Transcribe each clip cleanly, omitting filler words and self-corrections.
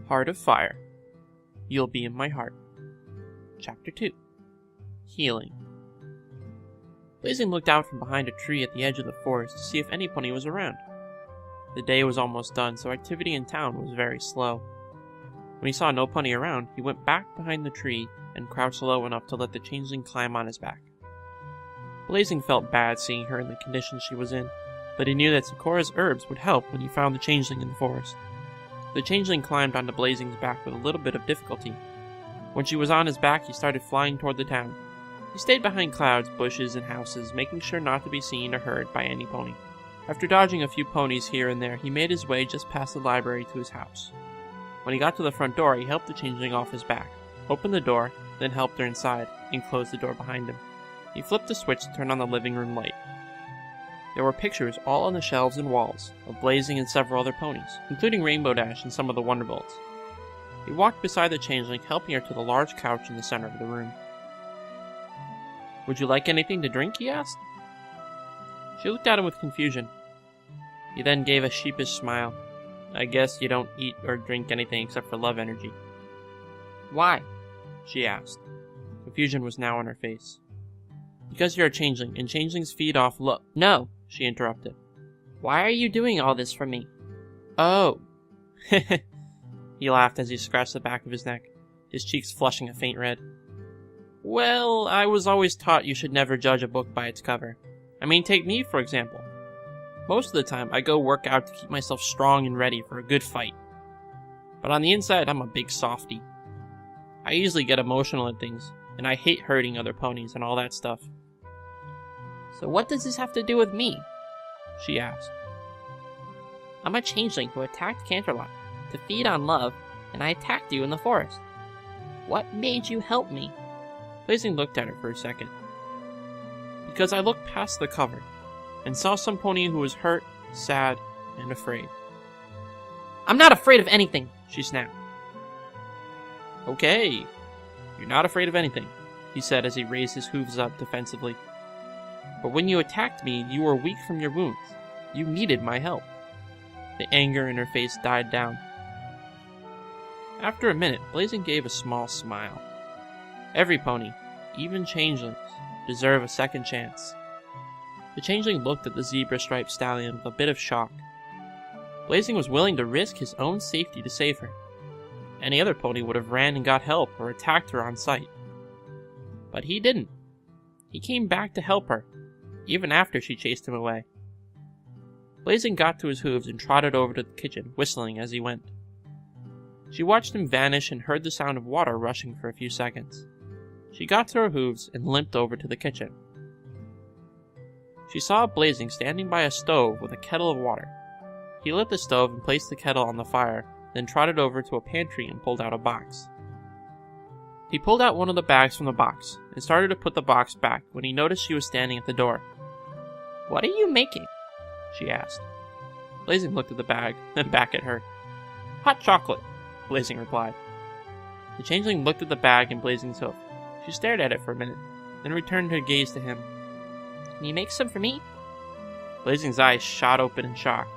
Heart of Fire. You'll be in my heart. Chapter 2. Healing. Blazing looked out from behind a tree at the edge of the forest to see if any pony was around. The day was almost done, so activity in town was very slow. When he saw no pony around, he went back behind the tree and crouched low enough to let the changeling climb on his back. Blazing felt bad seeing her in the condition she was in, but he knew that Sakura's herbs would help when he found the changeling in the forest. The changeling climbed onto Blazing's back with a little bit of difficulty. When she was on his back, he started flying toward the town. He stayed behind clouds, bushes, and houses, making sure not to be seen or heard by any pony. After dodging a few ponies here and there, he made his way just past the library to his house. When he got to the front door, he helped the changeling off his back, opened the door, then helped her inside, and closed the door behind him. He flipped the switch to turn on the living room light. There were pictures all on the shelves and walls, of Blazing and several other ponies, including Rainbow Dash and some of the Wonderbolts. He walked beside the changeling, helping her to the large couch in the center of the room. "Would you like anything to drink?" he asked. She looked at him with confusion. He then gave a sheepish smile. "I guess you don't eat or drink anything except for love energy." "Why?" she asked. Confusion was now on her face. "Because you're a changeling, and changelings feed off love." "No," she interrupted. "Why are you doing all this for me?" "Oh." He laughed as he scratched the back of his neck, his cheeks flushing a faint red. "Well, I was always taught you should never judge a book by its cover. I mean, take me, for example. Most of the time, I go work out to keep myself strong and ready for a good fight. But on the inside, I'm a big softie. I easily get emotional at things, and I hate hurting other ponies and all that stuff." "So what does this have to do with me?" she asked. "I'm a changeling who attacked Canterlot to feed on love, and I attacked you in the forest. What made you help me?" Blazing looked at her for a second. "Because I looked past the cover and saw some pony who was hurt, sad, and afraid." "I'm not afraid of anything," she snapped. "Okay, you're not afraid of anything," he said as he raised his hooves up defensively. "But when you attacked me, you were weak from your wounds. You needed my help." The anger in her face died down. After a minute, Blazing gave a small smile. Every pony, even changelings, deserve a second chance. The changeling looked at the zebra-striped stallion with a bit of shock. Blazing was willing to risk his own safety to save her. Any other pony would have ran and got help or attacked her on sight. But he didn't. He came back to help her, even after she chased him away. Blazing got to his hooves and trotted over to the kitchen, whistling as he went. She watched him vanish and heard the sound of water rushing for a few seconds. She got to her hooves and limped over to the kitchen. She saw Blazing standing by a stove with a kettle of water. He lit the stove and placed the kettle on the fire, then trotted over to a pantry and pulled out a box. He pulled out one of the bags from the box and started to put the box back when he noticed she was standing at the door. "What are you making?" she asked. Blazing looked at the bag, then back at her. "Hot chocolate," Blazing replied. The changeling looked at the bag and Blazing's hoof. She stared at it for a minute, then returned her gaze to him. "Can you make some for me?" Blazing's eyes shot open in shock.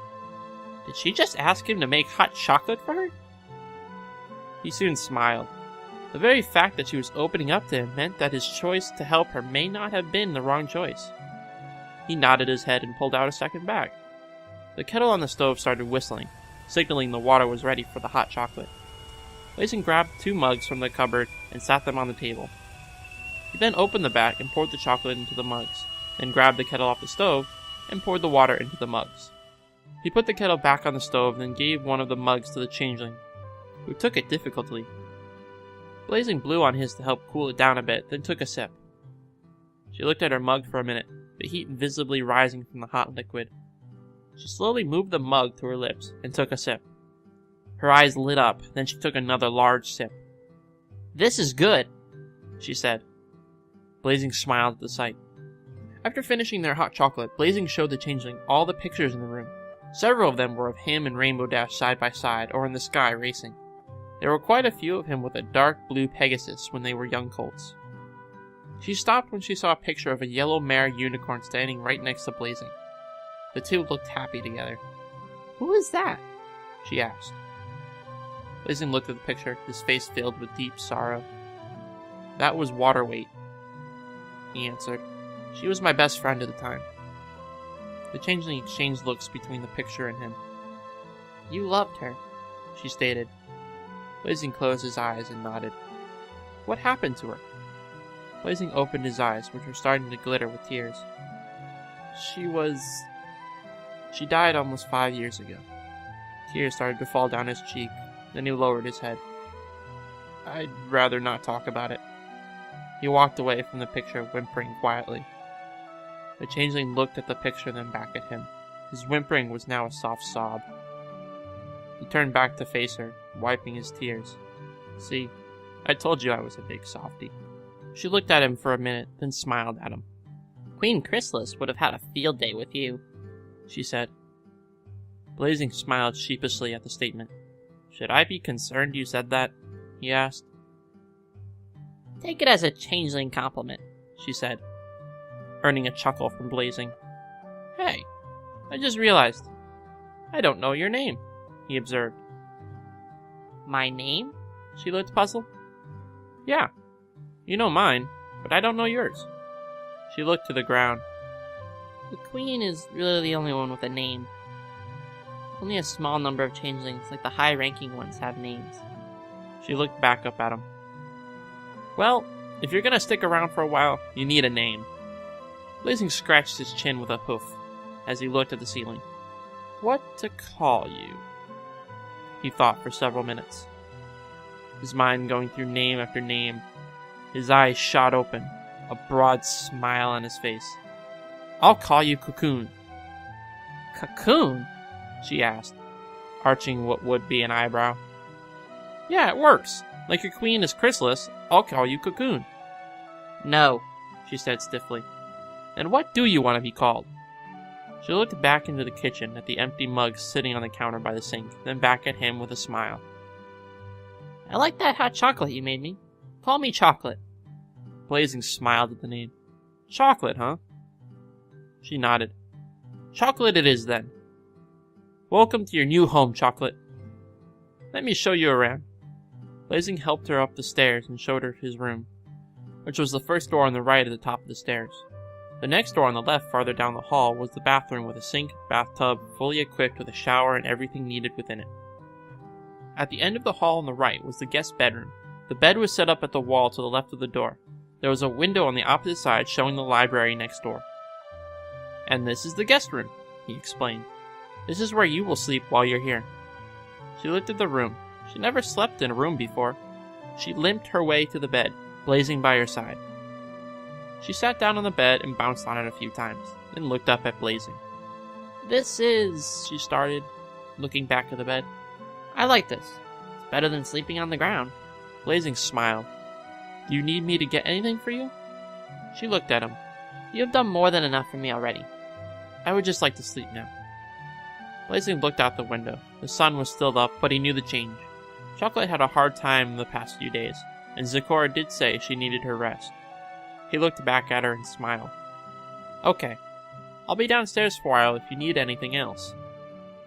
Did she just ask him to make hot chocolate for her? He soon smiled. The very fact that she was opening up to him meant that his choice to help her may not have been the wrong choice. He nodded his head and pulled out a second bag. The kettle on the stove started whistling, signaling the water was ready for the hot chocolate. Blazing grabbed 2 mugs from the cupboard and sat them on the table. He then opened the bag and poured the chocolate into the mugs, then grabbed the kettle off the stove and poured the water into the mugs. He put the kettle back on the stove, then gave one of the mugs to the changeling, who took it difficultly. Blazing blew on his to help cool it down a bit, then took a sip. She looked at her mug for a minute, the heat visibly rising from the hot liquid. She slowly moved the mug to her lips and took a sip. Her eyes lit up, then she took another large sip. "This is good," she said. Blazing smiled at the sight. After finishing their hot chocolate, Blazing showed the changeling all the pictures in the room. Several of them were of him and Rainbow Dash side by side or in the sky racing. There were quite a few of him with a dark blue Pegasus when they were young colts. She stopped when she saw a picture of a yellow mare unicorn standing right next to Blazing. The two looked happy together. "Who is that?" she asked. Blazing looked at the picture, his face filled with deep sorrow. "That was Waterweight," he answered. "She was my best friend at the time." The changeling exchanged looks between the picture and him. "You loved her," she stated. Blazing closed his eyes and nodded. "What happened to her?" Blazing opened his eyes, which were starting to glitter with tears. She died almost 5 years ago." Tears started to fall down his cheek, then he lowered his head. "I'd rather not talk about it." He walked away from the picture, whimpering quietly. The changeling looked at the picture, then back at him. His whimpering was now a soft sob. He turned back to face her, wiping his tears. "See, I told you I was a big softie." She looked at him for a minute, then smiled at him. "Queen Chrysalis would have had a field day with you," she said. Blazing smiled sheepishly at the statement. "Should I be concerned you said that?" he asked. "Take it as a changeling compliment," she said, earning a chuckle from Blazing. "Hey, I just realized. I don't know your name," he observed. "My name?" She looked puzzled. "Yeah, you know mine, but I don't know yours." She looked to the ground. "The Queen is really the only one with a name. Only a small number of changelings, like the high-ranking ones, have names." She looked back up at him. "Well, if you're gonna stick around for a while, you need a name." Blazing scratched his chin with a hoof as he looked at the ceiling. "What to call you?" He thought for several minutes, his mind going through name after name. His eyes shot open, a broad smile on his face. "I'll call you Cocoon." "Cocoon?" she asked, arching what would be an eyebrow. "Yeah, it works. Like your queen is Chrysalis, I'll call you Cocoon." "No," she said stiffly. "And what do you want to be called?" She looked back into the kitchen at the empty mugs sitting on the counter by the sink, then back at him with a smile. "I like that hot chocolate you made me. Call me Chocolate." Blazing smiled at the name. "Chocolate, huh?" She nodded. "Chocolate it is, then. Welcome to your new home, Chocolate. Let me show you around." Blazing helped her up the stairs and showed her his room, which was the first door on the right at the top of the stairs. The next door on the left, farther down the hall, was the bathroom with a sink, bathtub, fully equipped with a shower and everything needed within it. At the end of the hall on the right was the guest bedroom. The bed was set up at the wall to the left of the door. There was a window on the opposite side showing the library next door. "And this is the guest room," he explained. "This is where you will sleep while you're here." She looked at the room. She never slept in a room before. She limped her way to the bed, Blazing by her side. She sat down on the bed and bounced on it a few times, then looked up at Blazing. "This is," she started, looking back at the bed. "I like this. It's better than sleeping on the ground." Blazing smiled. "Do you need me to get anything for you?" She looked at him. "You have done more than enough for me already. I would just like to sleep now." Blazing looked out the window. The sun was still up, but he knew the change. Chocolate had a hard time in the past few days, and Zecora did say she needed her rest. He looked back at her and smiled. "Okay, I'll be downstairs for a while if you need anything else."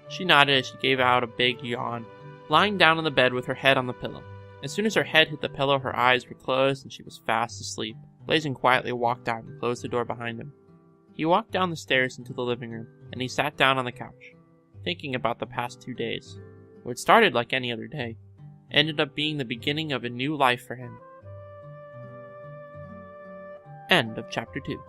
She nodded as she gave out a big yawn, lying down on the bed with her head on the pillow. As soon as her head hit the pillow, her eyes were closed and she was fast asleep. Blazing quietly walked out and closed the door behind him. He walked down the stairs into the living room, and he sat down on the couch, thinking about the past 2 days. What started like any other day ended up being the beginning of a new life for him. End of Chapter 2.